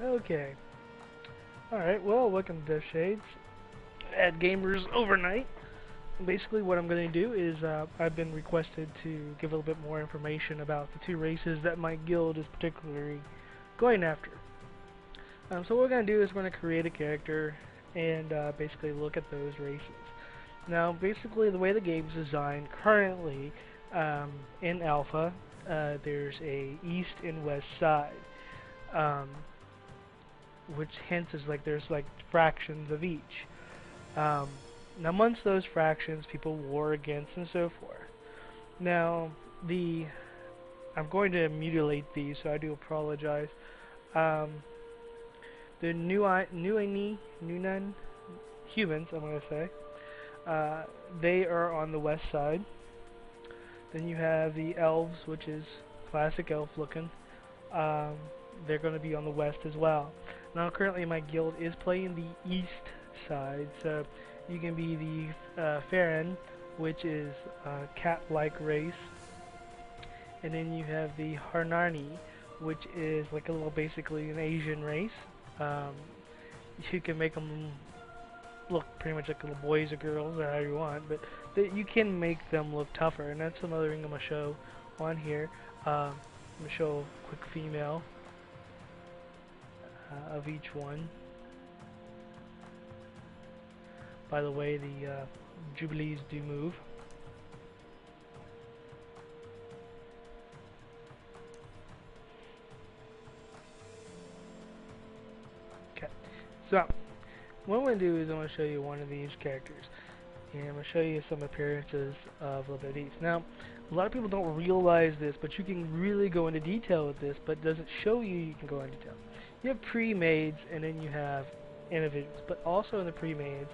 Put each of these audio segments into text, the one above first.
Okay. Alright, well, welcome to Death Shades at Gamers Overnight. Basically, what I'm going to do is I've been requested to give a little bit more information about the two races that my guild is particularly going after. So what we're going to do is we're going to create a character and basically look at those races. Now, basically, the way the game's designed currently in Alpha, there's a east and west side. Um, which hence is like there's like fractions of each. Um, Now, amongst those fractions, people war against and so forth. Now, I'm going to mutilate these, so I do apologize. Um, the Nunan humans, I'm going to say, they are on the west side. Then you have the elves, which is classic elf looking. Um, they're going to be on the west as well. Now, currently, my guild is playing the east side, so you can be the Farron, which is a cat-like race, and then you have the Harnarni, which is like a little, basically an Asian race. Um, you can make them look pretty much like little boys or girls, or how you want, but you can make them look tougher, and that's another thing I'm going to show on here. I'm going to show a quick female of each one. By the way, the Jubilees do move. Okay, so what I'm going to do is I'm going to show you one of these characters, and I'm going to show you some appearances of a little bit of these. Now, a lot of people don't realize this, but you can really go into detail with this, but it doesn't show you can go into detail. You have pre-mades, and then you have individuals, but also in the pre-mades,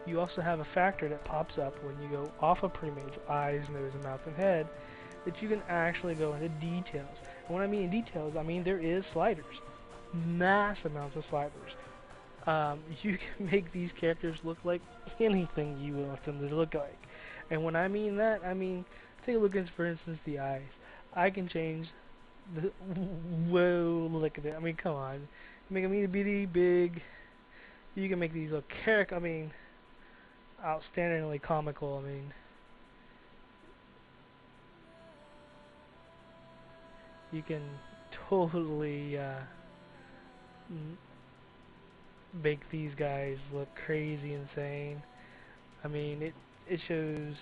you also have a factor that pops up when you go off of pre-mades, eyes, nose, and mouth, and head, that you can actually go into details. And when I mean details, I mean there is sliders. Mass amounts of sliders. You can make these characters look like anything you want them to look like. And when I mean that, I mean, take a look at, for instance, the eyes. I can change the, whoa, look at it. I mean, come on. Make them itty bitty, big. You can make these look I mean, outstandingly comical. I mean, you can totally make these guys look crazy insane. I mean, it shows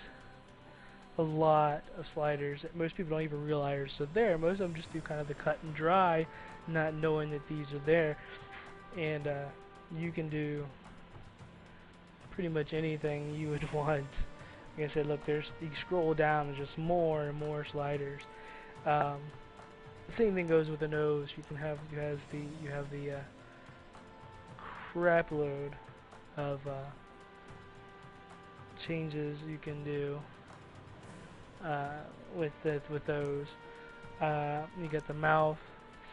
a lot of sliders that most people don't even realize are there. Most of them just do kind of the cut and dry, not knowing that these are there. And you can do pretty much anything you would want. Like I said, look, you scroll down, there's just more and more sliders. The same thing goes with the nose. You have the crap load of changes you can do with those. You get the mouth,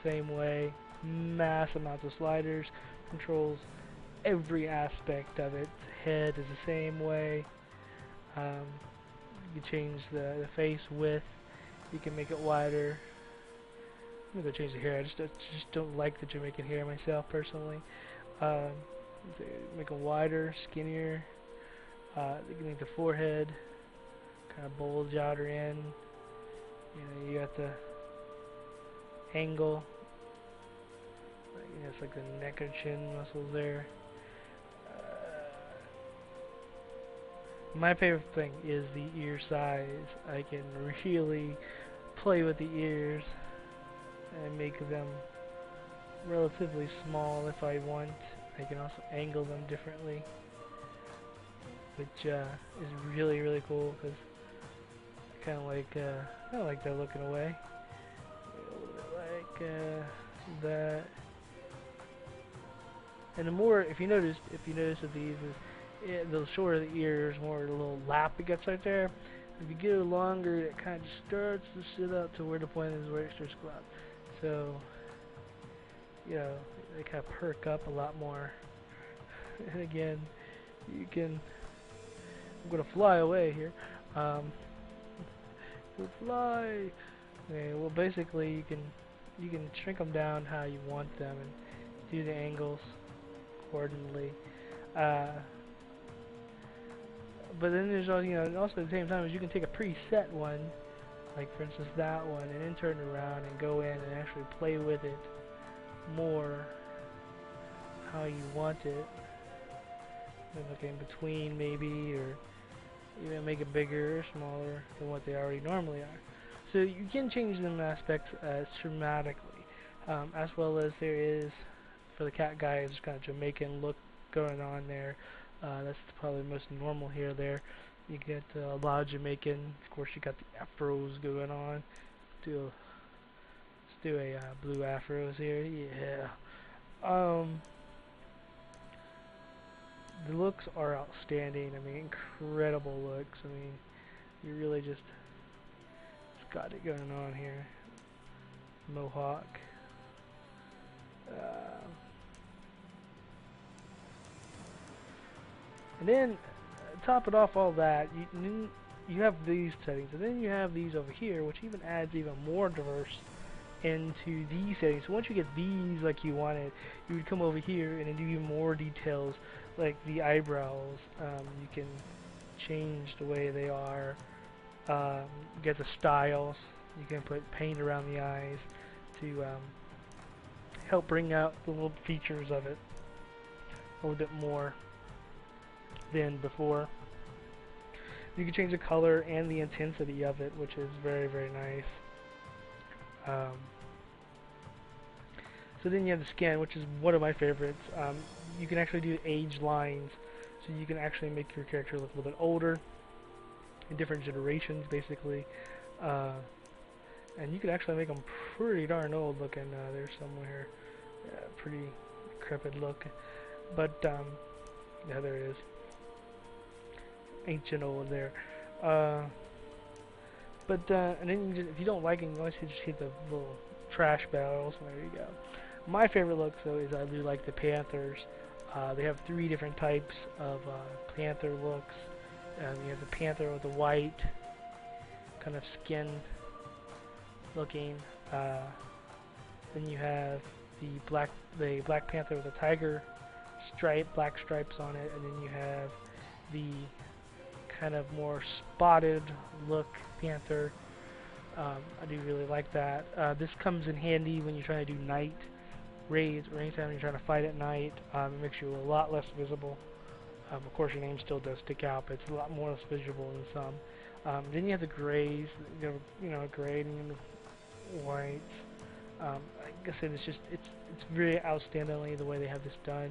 same way, mass amounts of sliders, controls every aspect of it. Head is the same way. You can change the face width. You can make it wider. I'm gonna go change the hair. I just don't like the Jamaican hair myself personally. Make them wider, skinnier. You can make the forehead kind of bulge out or in. You know, you got the angle. You know, it's like the neck or chin muscles there. My favorite thing is the ear size. I can really play with the ears and make them relatively small if I want. I can also angle them differently, which is really cool because I kind of like that looking away. A little bit like that. And the more, if you notice of these, is the shorter the ears, more the little lap it gets right there. If you get it longer, it kind of just starts to sit up to where the point is where it starts to go up. So, you know, they kind of perk up a lot more. And again, you can. I'm gonna fly away here. You'll fly. Okay, well, basically, you can shrink them down how you want them, and do the angles accordingly. Uh, but then there's also, also at the same time is you can take a preset one, like for instance that one, and then turn it around and go in and actually play with it more how you want it. Look in between maybe, or even make it bigger or smaller than what they already normally are. So you can change them aspects dramatically, as well as there is for the cat guy. It's kind of Jamaican look going on there. That's probably the most normal hair there. You get a lot of Jamaican. Of course, you got the afros going on. Let's do a blue afros here. Yeah. The looks are outstanding. I mean, incredible looks. I mean, you really just got it going on here. Mohawk. And then top it off all that, you have these settings, and then you have these over here, which even adds even more diverse into these settings. So once you get these like you wanted, you would come over here and then do even more details, like the eyebrows. You can change the way they are. Get the styles. You can put paint around the eyes to help bring out the little features of it a little bit more than before. You can change the color and the intensity of it, which is very, very nice. So then you have the skin, which is one of my favorites. You can actually do age lines, so you can actually make your character look a little bit older in different generations, basically. And you can actually make them pretty darn old looking. There's somewhere pretty decrepit look, but yeah, there it is. Ancient old there. And then if you don't like it, you always just hit the little trash barrels. There you go. My favorite look, though, is I do like the Panthers. They have 3 different types of Panther looks. You have the Panther with the white kind of skin looking. Then you have the Black Panther with a tiger black stripes on it, and then you have the kind of more spotted look Panther. I do really like that. This comes in handy when you're trying to do night raids or anytime you're trying to fight at night. It makes you a lot less visible. Of course, your name still does stick out, but it's a lot more less visible than some. Then you have the grays, gray and whites. Like I said, it's really outstandingly the way they have this done.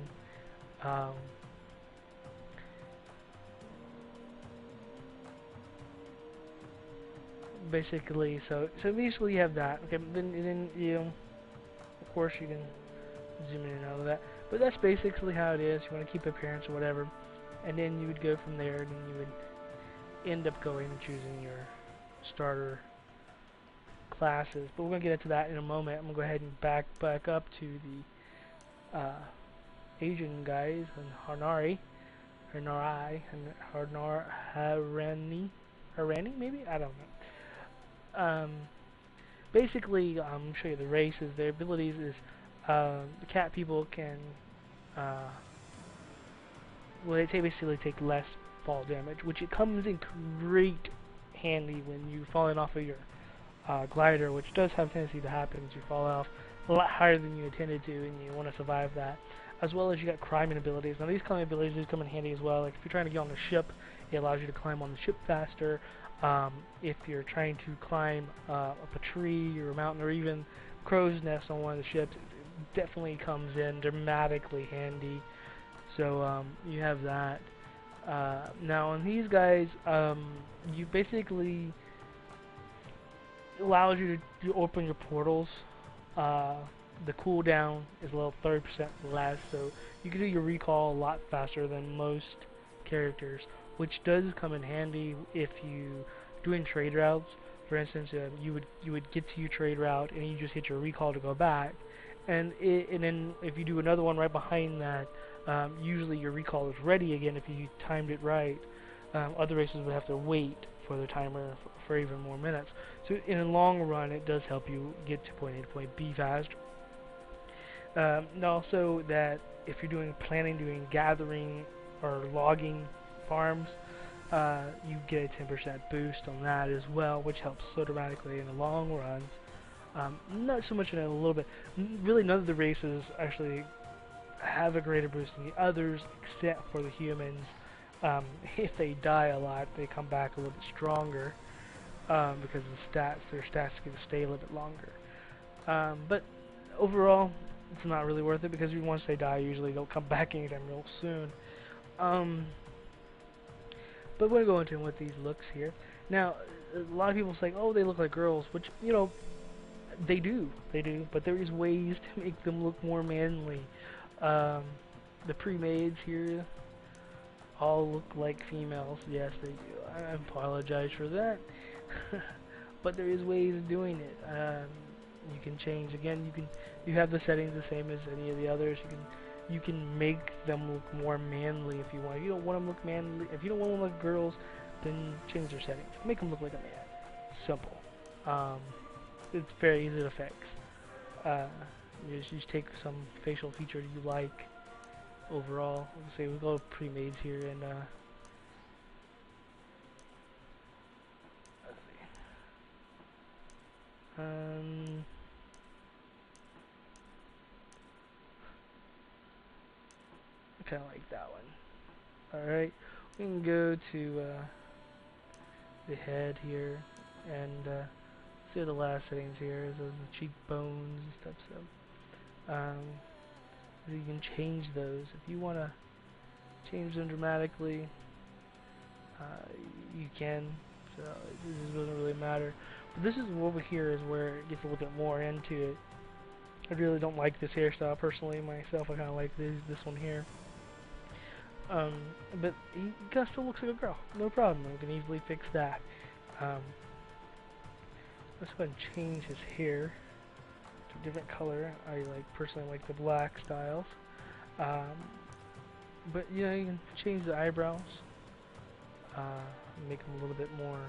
Basically, so basically you have that. Okay, then of course you can zoom in and out of that, but that's basically how it is. You want to keep appearance or whatever, and then you would go from there, and then you would end up going and choosing your starter classes. But we're gonna get into that in a moment. I'm gonna go ahead and back up to the Asian guys and Harani, maybe, I don't know. Basically, I'm show you the races. Their abilities is the cat people can well, they basically take less fall damage, which it comes in great handy when you're falling off of your glider, which does have a tendency to happen as you fall off a lot higher than you intended to, and you want to survive that. As well as you got climbing abilities. Now these climbing abilities do come in handy as well. Like if you're trying to get on the ship, it allows you to climb on the ship faster. If you're trying to climb up a tree or a mountain or even crow's nest on one of the ships, it definitely comes in dramatically handy. So you have that. Now on these guys, you basically allows you to open your portals. The cooldown is a little 30% less, so you can do your recall a lot faster than most characters, which does come in handy if you doing trade routes. For instance, you would get to your trade route and you just hit your recall to go back, and then if you do another one right behind that, usually your recall is ready again if you timed it right. Other races would have to wait for the timer for even more minutes. So in the long run, it does help you get to point A to point B faster. And also that if you're doing gathering or logging farms, you get a 10% boost on that as well, which helps so dramatically in the long run. Not so much in a little bit. Really, none of the races actually have a greater boost than the others, except for the humans. If they die a lot, they come back a little bit stronger because of the stats. Their stats get to stay a little bit longer. But overall, it's not really worth it because once they die, usually they'll come back anytime real soon. But we're going to go into what these looks here. Now, a lot of people say, "Oh, they look like girls," which they do, but there is ways to make them look more manly. The pre-mades here all look like females. Yes, they do. I apologize for that. But there is ways of doing it. You can change again. You have the settings the same as any of the others. You can make them look more manly if you want. If you don't want them to look manly, if you don't want them to look girls, then change their settings. Make them look like a man. Simple. It's very easy to fix. You just take some facial feature you like overall. Let's say we go pre-mades here and let's see. I kind of like that one. Alright, we can go to the head here and see the last settings here. Those are the cheekbones and stuff. So you can change those if you want to change them dramatically. You can. So this doesn't really matter. But this is over here is where it gets a little bit more into it. I really don't like this hairstyle personally myself. I kind of like this one here. But he kind of still looks like a girl. No problem. We can easily fix that. Let's go ahead and change his hair to a different color. I personally like the black styles. But you can change the eyebrows. Make them a little bit more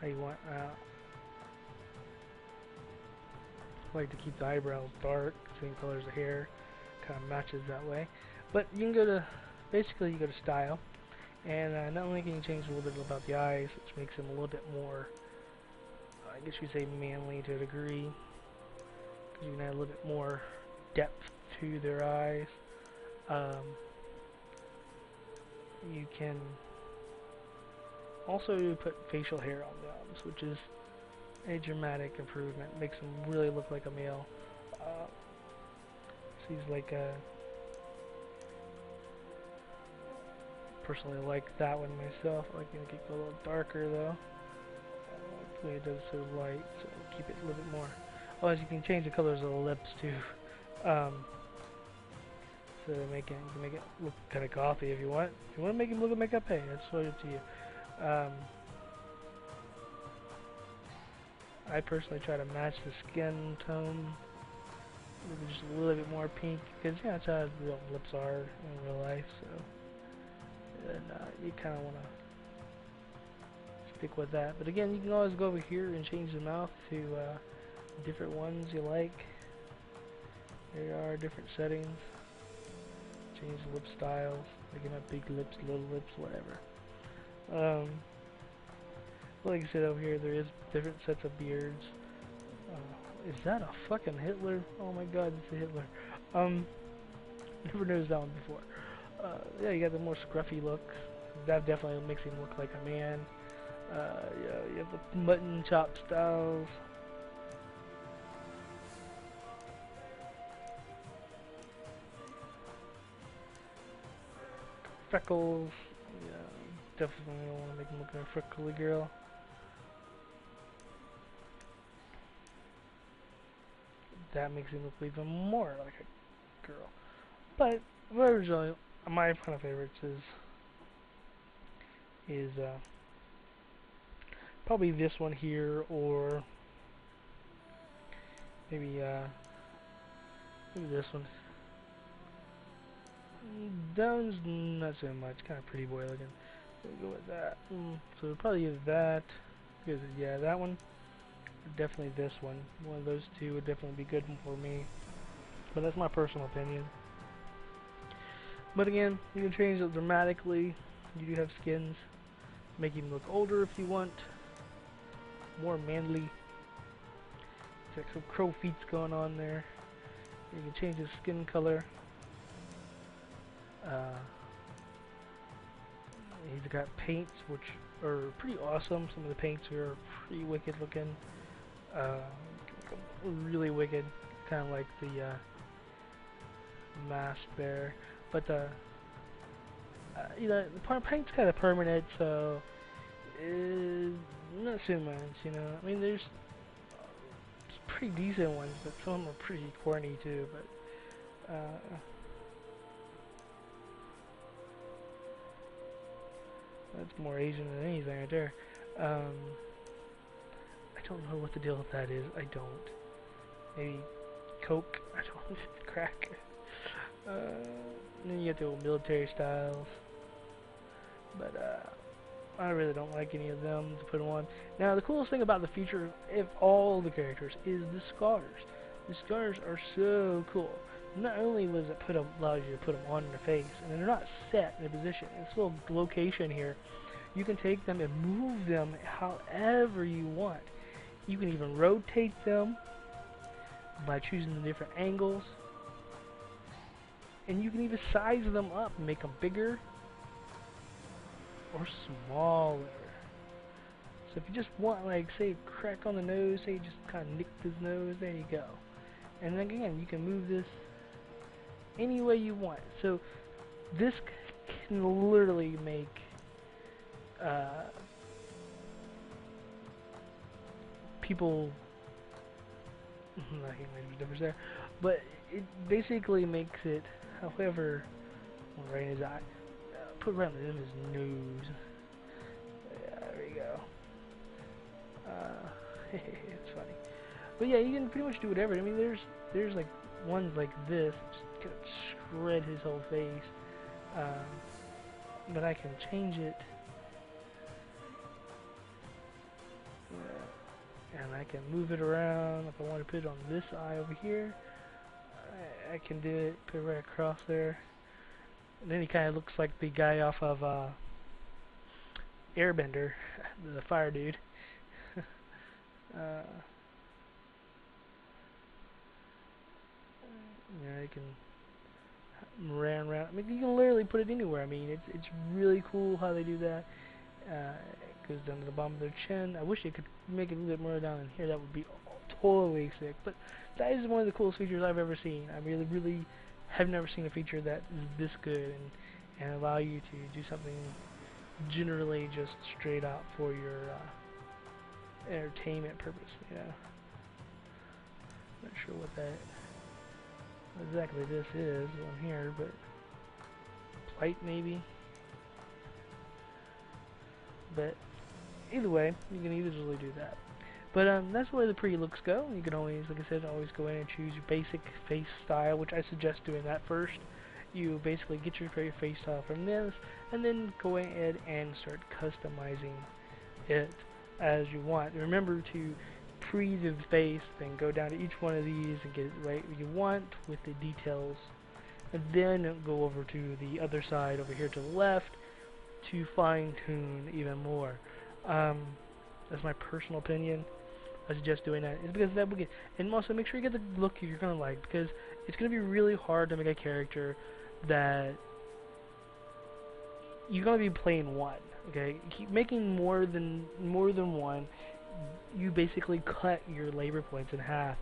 how you want. I like to keep the eyebrows dark, same color as the hair, kind of matches that way. But you can go to, basically you go to style, and not only can you change a little bit about the eyes, which makes them a little bit more, I guess you'd say manly to a degree, because you can add a little bit more depth to their eyes. You can also put facial hair on them, which is a dramatic improvement. Makes them really look like a male. So he's like a... Personally like that one myself. I like to keep it a little darker though. The way it does so light, so keep it a little bit more. Oh, as you can change the colors of the lips too. So you can make it look kind of gothy if you want. If you want to make him look like makeup, hey, that's totally up to you. I personally try to match the skin tone, maybe just a little bit more pink, because that's how real lips are in real life. So, and you kind of want to stick with that. But again, you can always go over here and change the mouth to different ones you like. There are different settings. Change the lip styles. They can have big lips, little lips, whatever. Like I said over here, there is different sets of beards. Is that a fucking Hitler? Oh my god, it's a Hitler. Never noticed that one before. Yeah, you got the more scruffy look. That definitely makes him look like a man. Yeah, you have the mutton chop styles. Freckles. Yeah, definitely don't want to make him look like a freckly girl. That makes him look even more like a girl. But originally, my kind of favorites is probably this one here, or maybe this one. That one's not so much, kind of pretty boy looking. We'll go with that. So we'll probably use that. Because yeah, that one. Definitely this one. One of those two would definitely be good for me. but that's my personal opinion. But again, you can change it dramatically. You do have skins. Make him look older if you want. More manly. There's like some crow feet going on there. You can change his skin color. He's got paints which are pretty awesome. Some of the paints are pretty wicked looking. Really wicked. Kind of like the mask there. But you know, the paint's kind of permanent, so not so much, you know. I mean, there's pretty decent ones, but some of them are pretty corny too. But that's more Asian than anything right there. I don't know what the deal with that is. I don't. Maybe Coke? I don't. Crack. Then you get the old military styles. But I really don't like any of them to put them on. Now, the coolest thing about the feature of all the characters is the scars. The scars are so cool. Not only was it allows you to put them on your face, and they're not set in a position. This little location here, you can take them and move them however you want. You can even rotate them by choosing the different angles, and you can even size them up and make them bigger or smaller. So if you just want, like, say, crack on the nose, say you just kind of nicked his nose, there you go. And then again, you can move this any way you want. So this can literally make people, I'm not gonna make a difference there, but it basically makes it, however, right in his eye, put right in his nose. Yeah, there you go. It's funny, but yeah, you can pretty much do whatever. I mean, there's like ones like this, just gonna shred his whole face, but I can change it, and I can move it around. If I want to put it on this eye over here, I can do it, put it right across there. And then he kind of looks like the guy off of Airbender, the fire dude. Yeah, you can ran around. I mean, you can literally put it anywhere. I mean, it's really cool how they do that. It goes down to the bottom of their chin. I wish they could make it a little bit more down in here. That would be totally sick. But that is one of the coolest features I've ever seen. I really have never seen a feature that is this good and allow you to do something generally just straight out for your entertainment purpose. Yeah. Not sure what exactly this is on here, but plight maybe. But either way, you can easily do that. But that's where the pre-looks go. You can always, like I said, always go in and choose your basic face style, which I suggest doing that first. You basically get your face style from this, and then go ahead and start customizing it as you want. Remember to pre the face, then go down to each one of these and get it right what you want with the details, and then go over to the other side over here to the left to fine-tune even more. That's my personal opinion. I suggest doing that. It's because that will get, and also make sure you get the look you're gonna like, because it's gonna be really hard to make a character that you're gonna be playing one. Okay, keep making more than one. You basically cut your labor points in half,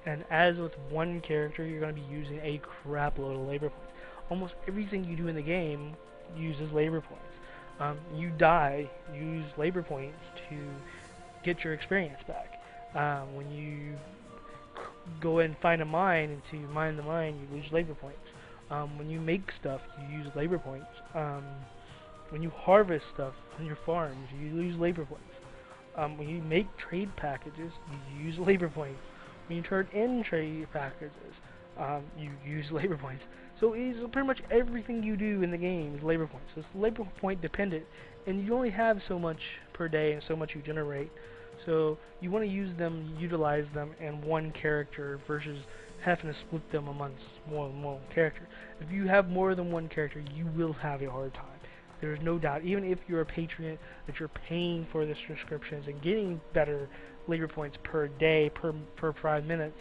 and as with one character, you're gonna be using a crap load of labor points. Almost everything you do in the game uses labor points. You die, use labor points to get your experience back. When you go and find a mine, and to mine the mine, you lose labor points. When you make stuff, you use labor points. When you harvest stuff on your farms, you lose labor points. When you make trade packages, you use labor points. When you turn in trade packages, you use labor points. So it's pretty much everything you do in the game is labor points. So it's labor point dependent, and you only have so much per day and so much you generate. So you want to use them, utilize them in one character versus having to split them amongst more than one character. If you have more than one character, you will have a hard time. There's no doubt, even if you're a patron, that you're paying for the subscriptions and getting better labor points per day, per 5 minutes,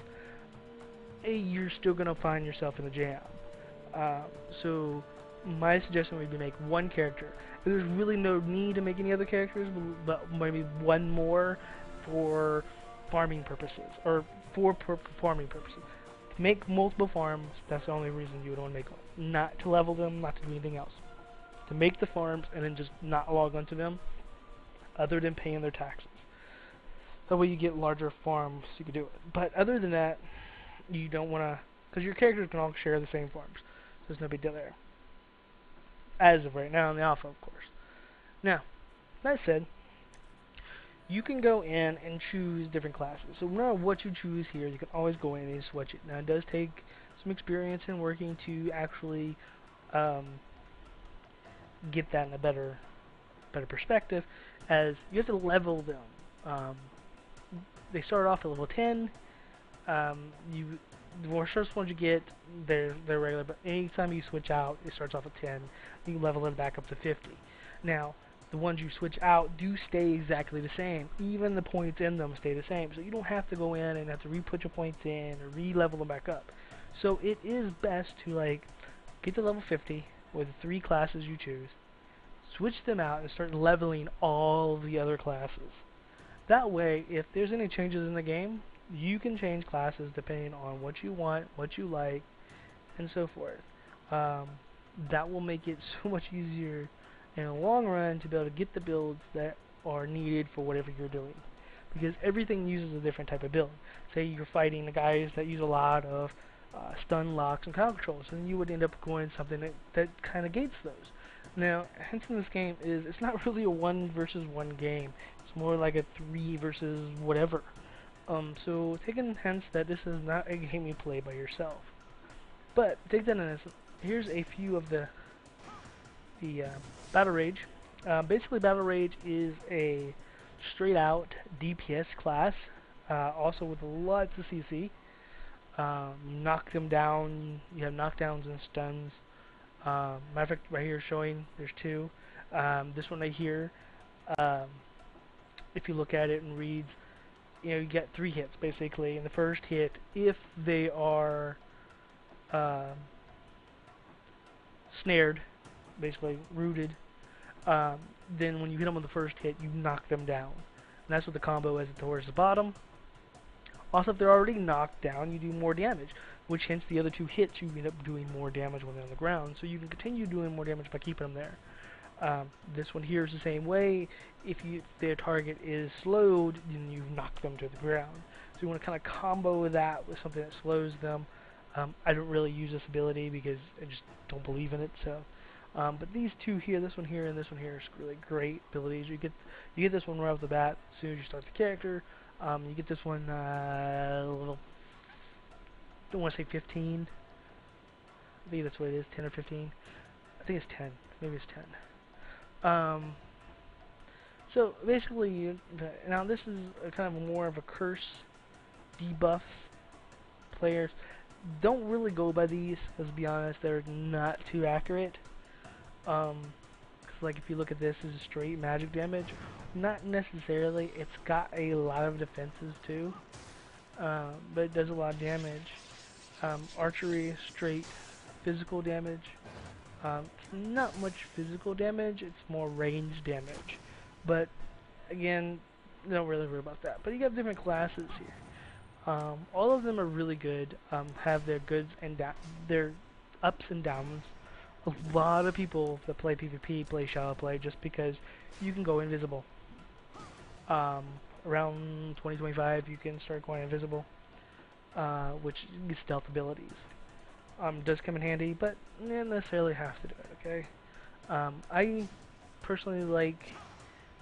you're still going to find yourself in a jam. So my suggestion would be make one character. There's really no need to make any other characters, but maybe one more for farming purposes, or for farming purposes. To make multiple farms, that's the only reason you would want to make one. Not to level them, not to do anything else. To make the farms and then just not log onto them, other than paying their taxes. That way you get larger farms, so you can do it. But other than that, you don't want to, because your characters can all share the same farms. So there's no big deal there. As of right now in the alpha, of course. Now, that said, you can go in and choose different classes. So no matter what you choose here, you can always go in and switch it. Now, it does take some experience in working to actually get that in a better perspective, as you have to level them. They start off at level 10. The more first ones you get, they're regular, but anytime you switch out, it starts off at 10. You level it back up to 50. Now, the ones you switch out do stay exactly the same. Even the points in them stay the same. So you don't have to go in and have to re-put your points in or re-level them back up. So it is best to get to level 50 with the 3 classes you choose, switch them out, and start leveling all the other classes. That way, if there's any changes in the game, you can change classes depending on what you want, what you like, and so forth. That will make it so much easier in the long run to be able to get the builds that are needed for whatever you're doing. Because everything uses a different type of build. Say you're fighting the guys that use a lot of stun locks and crowd controls, and you would end up going something that kind of gates those. Now, hence in this game is it's not really a 1 versus 1 game. It's more like a 3 versus whatever. So take in hence that this is not a game you play by yourself. But take that in as here's a few of the Battle Rage. Basically, Battle Rage is a straight out DPS class, also with lots of CC. Knock them down. You have knockdowns and stuns. Matter of fact, right here showing there's 2. This one right here, if you look at it and reads, you get 3 hits basically. And the first hit, if they are snared, basically rooted, then when you hit them with the first hit, you knock them down. And that's what the combo is towards the bottom. Also, if they're already knocked down, you do more damage, which hence the other 2 hits, you end up doing more damage when they're on the ground. So you can continue doing more damage by keeping them there. This one here is the same way. If their target is slowed, then you knock them to the ground. So you want to kind of combo that with something that slows them. I don't really use this ability because I just don't believe in it. So, but these 2 here, this one here, and this one here, are really great abilities. You get this one right off the bat as soon as you start the character. You get this one don't want to say 15. I think that's what it is, 10 or 15. I think it's 10. Maybe it's 10. So basically, now this is kind of more of a curse debuff. Players don't really go by these, let's be honest. They're not too accurate. Cause like if you look at this, this is straight magic damage. Not necessarily. It's got a lot of defenses too, but it does a lot of damage. Archery is straight physical damage. Not much physical damage, it's more range damage. But again, don't really worry about that. But you got different classes here. All of them are really good, have their goods and their ups and downs. A lot of people that play PvP play shallow play just because you can go invisible. Around 2025 you can start going invisible, which is stealth abilities. Does come in handy, but you don't necessarily have to do it, okay? I personally like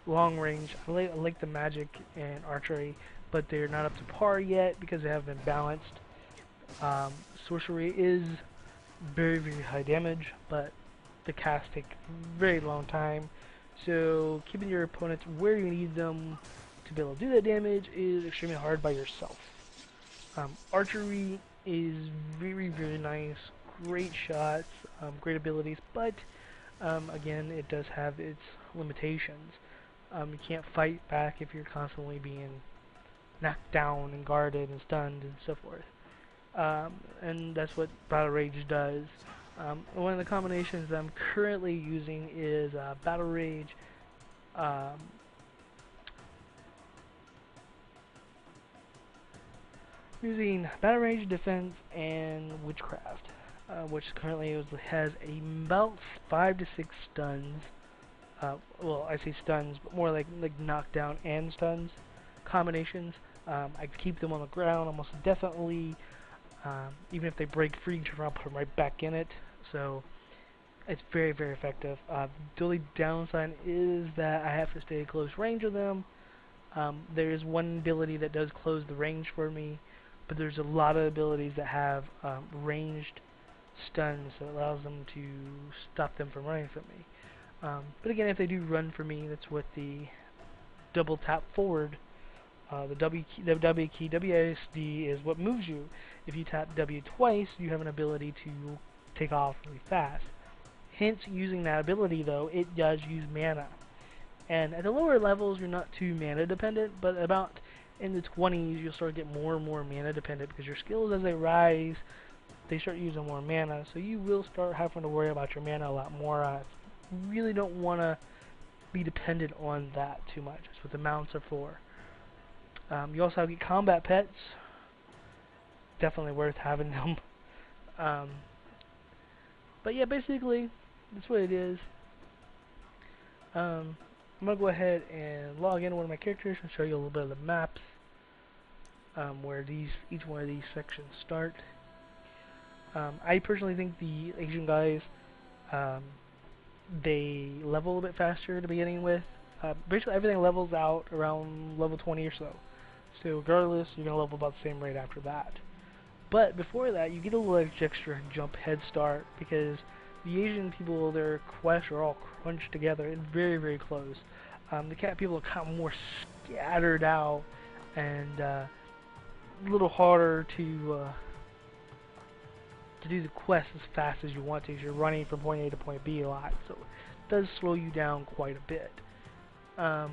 long range. I like the magic and archery, but they're not up to par yet because they haven't been balanced. Sorcery is very, very high damage, but the casts take a very long time. So keeping your opponents where you need them to be able to do that damage is extremely hard by yourself. Archery is very, very nice. Great shots, great abilities, but again, it does have its limitations. You can't fight back if you're constantly being knocked down and guarded and stunned and so forth. And that's what Battle Rage does. One of the combinations that I'm currently using is Battle Rage, using Battle Rage, Defense, and Witchcraft, which currently has about 5 to 6 stuns. Well, I say stuns, but more like knockdown and stuns combinations. I keep them on the ground almost definitely. Even if they break free, I'll put them right back in it. So it's very, very effective. The only downside is that I have to stay at close range of them. There is one ability that does close the range for me, but there's a lot of abilities that have ranged stuns, so it allows them to stop them from running from me. But again, if they do run for me, that's what the double tap forward, the W key, WASD is what moves you. If you tap W twice, you have an ability to take off really fast. Hence, using that ability, though, it does use mana. And at the lower levels, you're not too mana dependent, but about in the 20s, you'll start to get more and more mana dependent because your skills, as they rise, they start using more mana. So you will start having to worry about your mana a lot more. You really don't want to be dependent on that too much. That's what the mounts are for. You also get combat pets. Definitely worth having them. But yeah, basically, that's what it is. I'm going to go ahead and log into one of my characters and show you a little bit of the maps, where each one of these sections start. I personally think the Asian guys, they level a little bit faster to beginning with. Basically everything levels out around level 20 or so. So regardless, you're going to level about the same rate after that. But before that, you get a little extra jump head start because the Asian people, their quests are all crunched together and very, very close. The cat people are kind of more scattered out and a little harder to do the quest as fast as you want to, because you're running from point A to point B a lot, so it does slow you down quite a bit. Yeah,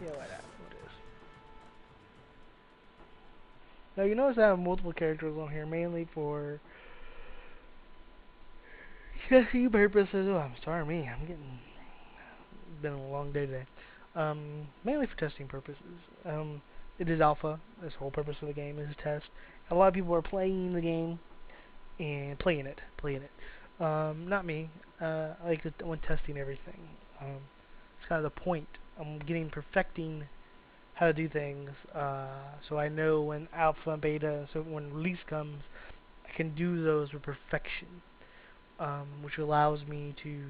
why not? What is? Now you notice I have multiple characters on here, mainly for testing purposes. Oh, I'm sorry, me. Been a long day today. Mainly for testing purposes. It is alpha. This whole purpose of the game is a test. A lot of people are playing the game and playing it. Not me. I like when testing everything. It's kind of the point. I'm perfecting how to do things, so I know when alpha and beta, so when release comes, I can do those with perfection, which allows me to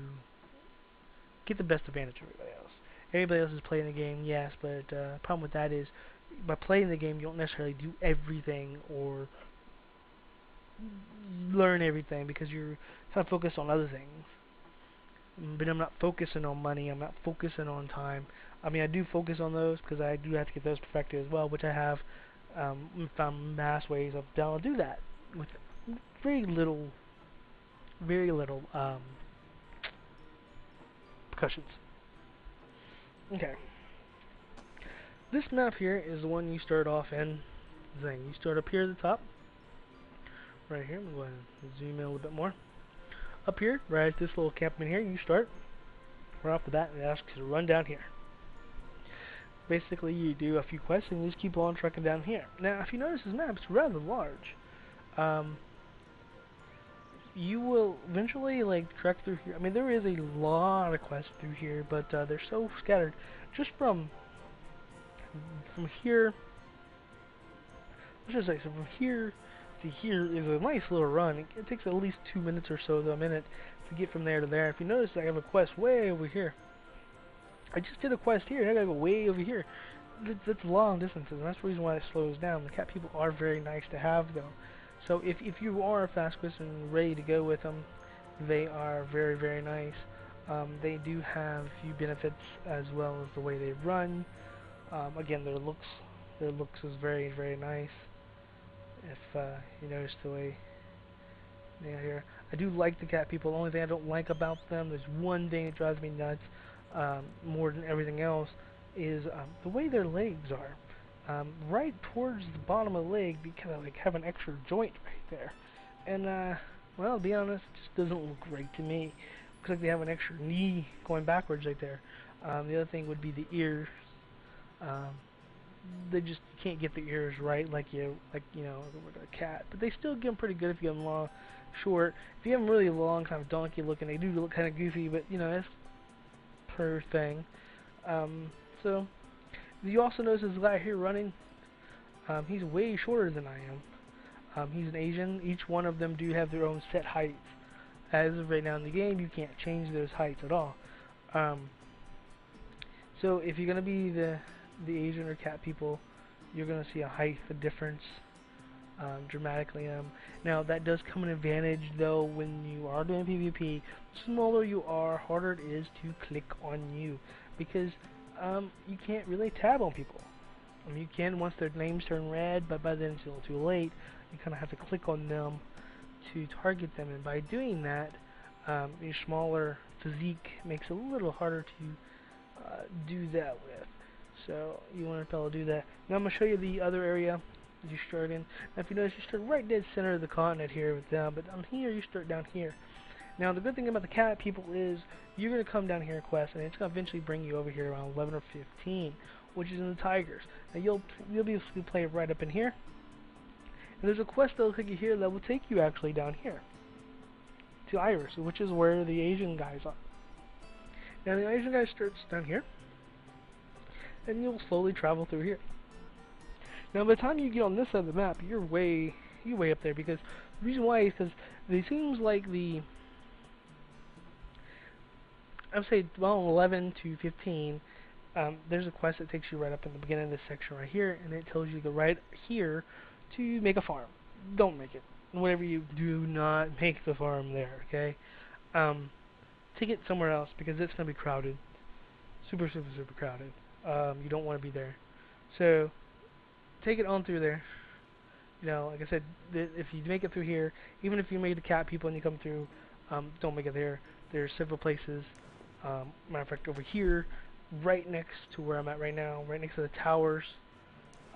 get the best advantage of everybody else. Everybody else is playing the game, yes, but the problem with that is, by playing the game, you don't necessarily do everything or learn everything because you're kind of focused on other things. But I'm not focusing on money, I'm not focusing on time. I mean, I do focus on those because I do have to get those perfected as well, which I have found mass ways of being able to do that with very little percussions. Okay. This map here is the one you start off in. You start up here at the top. Right here, I'm going to go ahead and zoom in a little bit more. Up here, right at this little campment here, you start. Right off the bat, it asks you to run down here. Basically, you do a few quests and you just keep on trekking down here. Now, if you notice this map, it's rather large. You will eventually, trek through here. I mean, there is a lot of quests through here, but they're so scattered. Just from here, let's just say, so from here to here is a nice little run. It takes at least 2 minutes or so to a minute to get from there to there. If you notice, I have a quest way over here. I just did a quest here, and I gotta go way over here. That's long distances, and that's the reason why it slows down. The cat people are very nice to have, though. So if you are a fast quest and ready to go with them, they are very, very nice. They do have a few benefits as well as the way they run. Again, their looks is very, very nice. If you notice the way they are here, I do like the cat people. The only thing I don't like about them, there's one thing that drives me nuts more than everything else, is the way their legs are. Right towards the bottom of the leg, they kind of like have an extra joint right there, and well, to be honest, it just doesn't look right to me. Looks like they have an extra knee going backwards right there. The other thing would be the ears. Um, they just can't get the ears right like you know with a cat, but they still get them pretty good if you have them long, short. If you have them really long, kind of donkey looking, they do look kind of goofy, but you know that's per thing. So you also notice this guy here running. He's way shorter than I am. He's an Asian. Each one of them do have their own set heights. As of right now in the game, you can't change those heights at all. So if you're gonna be the Asian or cat people, you're gonna see a height difference dramatically. Now that does come an advantage though when you are doing PvP. The smaller you are, harder it is to click on you because you can't really tab on people. You can once their names turn red, but by then it's a little too late. You kind of have to click on them to target them, and by doing that, your smaller physique makes it a little harder to do that with. So you want to be able to do that. Now I'm going to show you the other area that you start in. Now if you notice, you start right dead center of the continent here with them, but down here you start down here. Now the good thing about the cat people is you're going to come down here and quest, and it's going to eventually bring you over here around 11 or 15, which is in the tigers. Now you'll be able to play right up in here. And there's a quest that'll take you here that will take you actually down here to Iris, which is where the Asian guys are. Now the Asian guy starts down here, and you'll slowly travel through here. Now by the time you get on this side of the map, you're way up there, because the reason why is because it seems like I would say, well, 11 to 15, there's a quest that takes you right up in the beginning of this section right here, and it tells you to go right here to make a farm. Don't make it. Whatever you do, not make the farm there, okay? Take it somewhere else, because it's going to be crowded. Super, super, super crowded. You don't want to be there. So, take it on through there. You know, like I said, if you make it through here, even if you made the cat people and you come through, don't make it there. There's several places. Matter of fact, over here, right next to where I'm at right now, right next to the towers,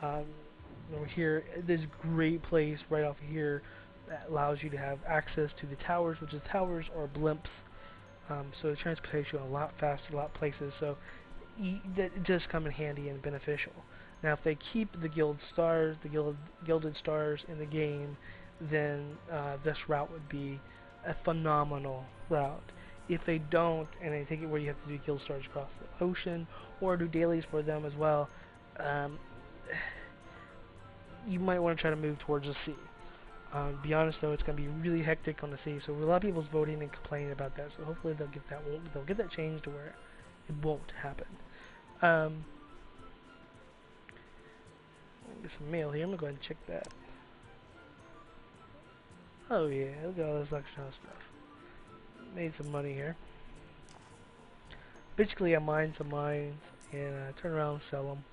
over here, there's a great place right off here that allows you to have access to the towers, which is towers or blimps. So it transports you a lot faster, a lot of places. So that does come in handy and beneficial. Now, if they keep the guild stars, the gilded stars in the game, then this route would be a phenomenal route. If they don't, and they take it where you have to do guild stars across the ocean, or do dailies for them as well, you might want to try to move towards the sea. To be honest though, it's going to be really hectic on the sea, so a lot of people's voting and complaining about that, so hopefully they'll get that changed to where it won't happen. Get some mail here. I'm going to go ahead and check that. Oh yeah, look at all this extra stuff. Made some money here. Basically I mined some mines and turn around and sell them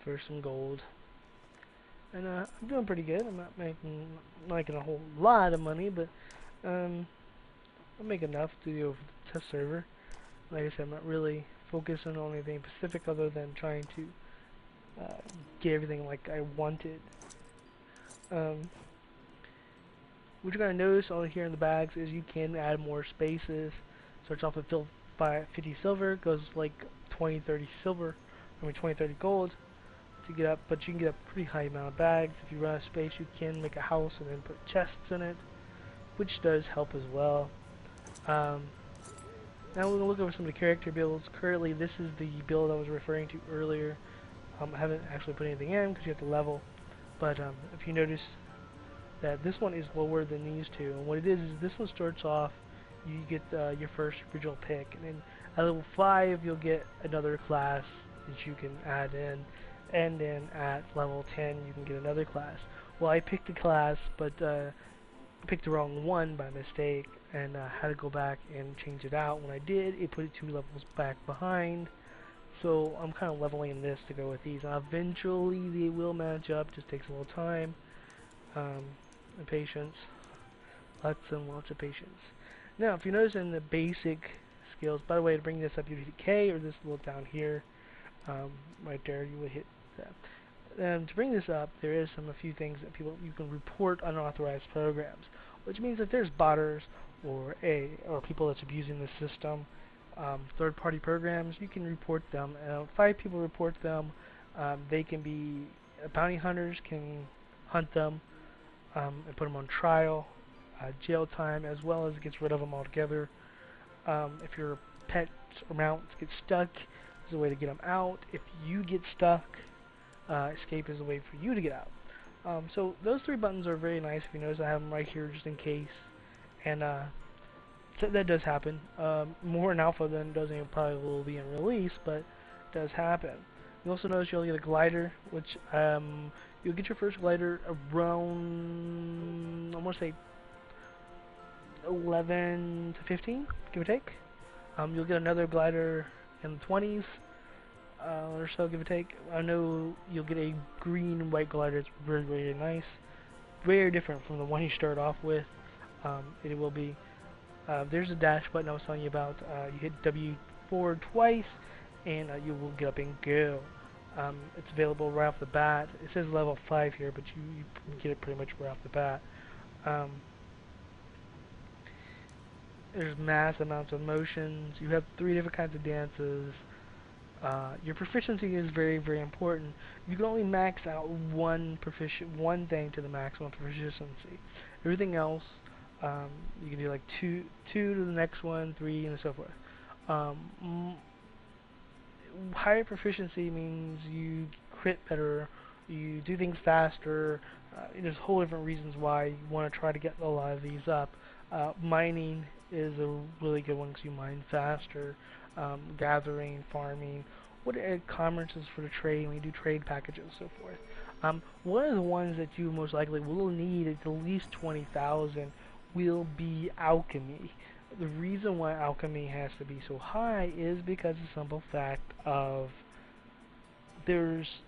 for some gold. And I'm doing pretty good. I'm not making a whole lot of money, but I make enough to do the test server. Like I said, I'm not really focusing on anything specific other than trying to get everything like I wanted. What you're going to notice on here in the bags is you can add more spaces. Starts off at 50 silver, goes like 20-30 silver, 20-30 gold to get up, but you can get a pretty high amount of bags. If you run out of space, you can make a house and then put chests in it, which does help as well. Now we're going to look over some of the character builds. Currently, this is the build I was referring to earlier. I haven't actually put anything in because you have to level, but if you notice that this one is lower than these two, and what it is this one starts off, you get your first original pick, and then at level 5 you'll get another class that you can add in, and then at level 10 you can get another class. Well, I picked a class, but picked the wrong one by mistake, and had to go back and change it out. When I did, it put it 2 levels back behind. So I'm kind of leveling this to go with these. Eventually they will match up, just takes a little time and patience. Lots and lots of patience. Now, if you notice in the basic skills, by the way, to bring this up, you hit K or this little down here, right there, you would hit that. And to bring this up, there is a few things that you can report unauthorized programs, which means that there's botters or people that's abusing the system, third-party programs. You can report them. 5 people report them. They can be bounty hunters can hunt them and put them on trial, jail time, as well as gets rid of them altogether. If your pets or mounts get stuck, there's a way to get them out. If you get stuck, escape is a way for you to get out. So those 3 buttons are very nice. If you notice, I have them right here just in case. And so that does happen. More in alpha than it does in probably will be in release, but it does happen. You also notice you'll get a glider, which you'll get your first glider around, I want to say 11 to 15, give or take. You'll get another glider in the 20s or so, give or take. I know you'll get a green and white glider. It's very, very nice. Very different from the one you start off with. It will be. There's a dash button I was telling you about. You hit W4 twice, and you will get up and go. It's available right off the bat. It says level 5 here, but you get it pretty much right off the bat. There's mass amounts of motions. You have 3 different kinds of dances. Your proficiency is very, very important. You can only max out one thing to the maximum proficiency. Everything else, you can do like 2 to the next one, 3, and so forth. Higher proficiency means you crit better, you do things faster. There's whole different reasons why you want to try to get a lot of these up. Mining is a really good one because you mine faster. Gathering, farming, commerces for the trade, when you do trade packages and so forth. One of the ones that you most likely will need at least 20,000 will be alchemy. The reason why alchemy has to be so high is because of the simple fact of there's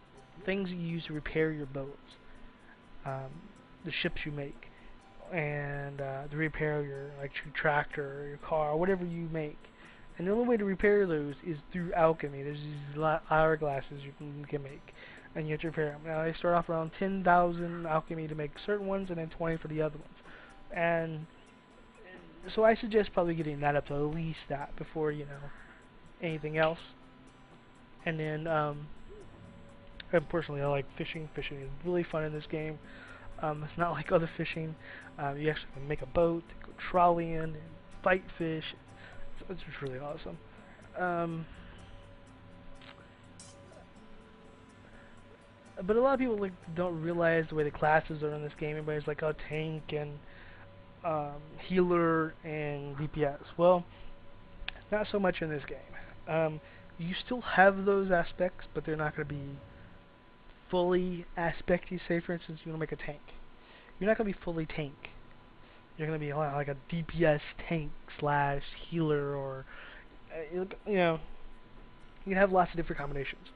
things you use to repair your boats, the ships you make, and to repair your tractor or your car or whatever you make. And the only way to repair those is through alchemy. There's these hourglasses you can make, and you have to repair them. Now they start off around 10,000 alchemy to make certain ones, and then 20 for the other ones. And so I suggest probably getting that up to at least that before anything else. And then, and personally, I like fishing. Fishing is really fun in this game. It's not like other fishing. You actually can make a boat, go trolleying, and fight fish. It's just really awesome. But a lot of people don't realize the way the classes are in this game. Everybody's like, oh, tank and healer and DPS. Well, not so much in this game. You still have those aspects, but they're not going to be fully aspect. You say, for instance, you want to make a tank. You're not going to be fully tank. You're going to be like a DPS tank / healer, or you can have lots of different combinations.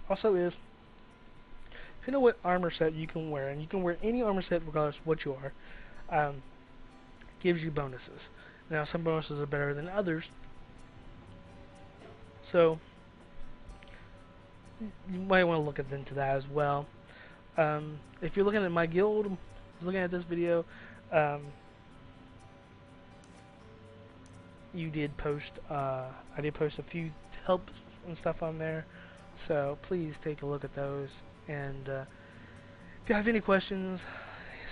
Also is, if you know what armor set you can wear, and you can wear any armor set regardless of what you are, gives you bonuses. Now some bonuses are better than others, so you might want to look into that as well. If you're looking at my guild, looking at this video, I did post a few helps and stuff on there, so please take a look at those. And if you have any questions,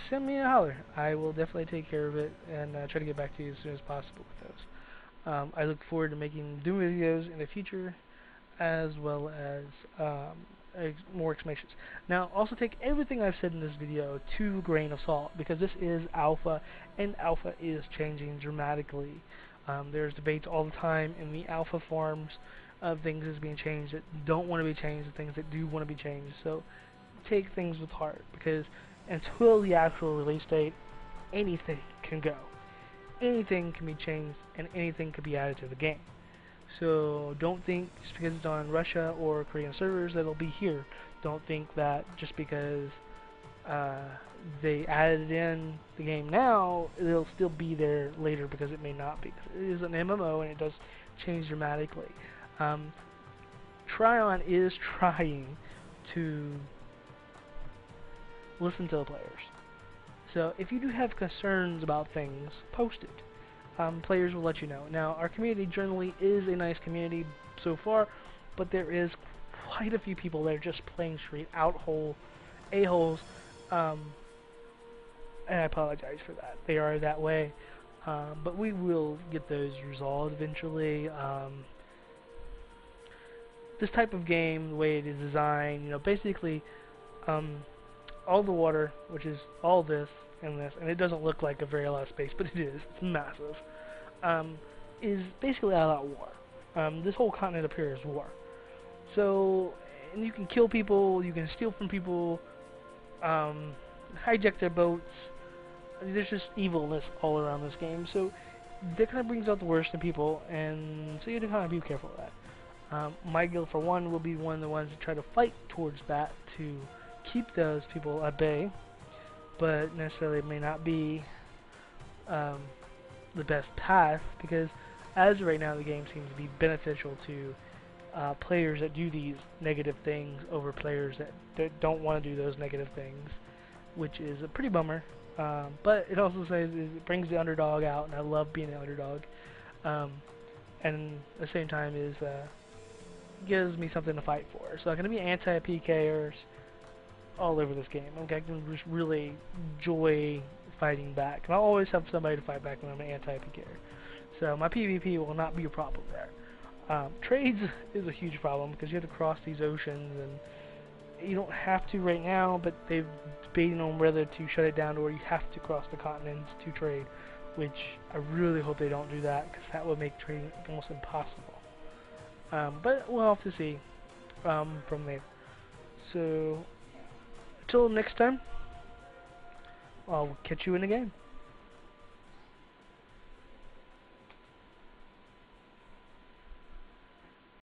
send me a holler. I will definitely take care of it and try to get back to you as soon as possible with those. I look forward to doing videos in the future, as well as more explanations. Now, also take everything I've said in this video to a grain of salt, because this is alpha, and alpha is changing dramatically. There's debates all the time in the alpha forums of things that's being changed that don't want to be changed and things that do want to be changed. So take things with heart, because until the actual release date, anything can go. anything can be changed and anything can be added to the game. So don't think just because it's on Russia or Korean servers that it'll be here. Don't think that just because uh, they added in the game now, it'll still be there later, because it may not be. It is an MMO and it does change dramatically. Tryon is trying to listen to the players. So if you do have concerns about things, post it. Players will let you know. Now, our community generally is a nice community so far, but there is quite a few people that are just plain straight a-holes, and I apologize for that. They are that way, but we will get those resolved eventually. This type of game, the way it is designed, basically, all the water, which is all this, and it doesn't look like a very lot of space, but it is. It's massive. Is basically all out war. This whole continent up here is war. So, and you can kill people, you can steal from people, hijack their boats. There's just evilness all around this game. So that kind of brings out the worst in people, and so you have to kind of be careful of that. My guild, for one, will be one of the ones that try to fight towards that to keep those people at bay, but necessarily it may not be the best path, because as of right now the game seems to be beneficial to players that do these negative things over players that don't want to do those negative things, which is a pretty bummer. But it also says it brings the underdog out, and I love being an underdog. And at the same time is gives me something to fight for. So I'm going to be anti-PKers all over this game. I can just really enjoy fighting back. And I'll always have somebody to fight back when I'm an anti-PKer. So my PvP will not be a problem there. Trades is a huge problem, because you have to cross these oceans, and you don't have to right now, but they've debating on whether to shut it down to where you have to cross the continents to trade, which I really hope they don't do that, because that would make trading almost impossible. But we'll have to see from there. So, until next time, I'll catch you in the game.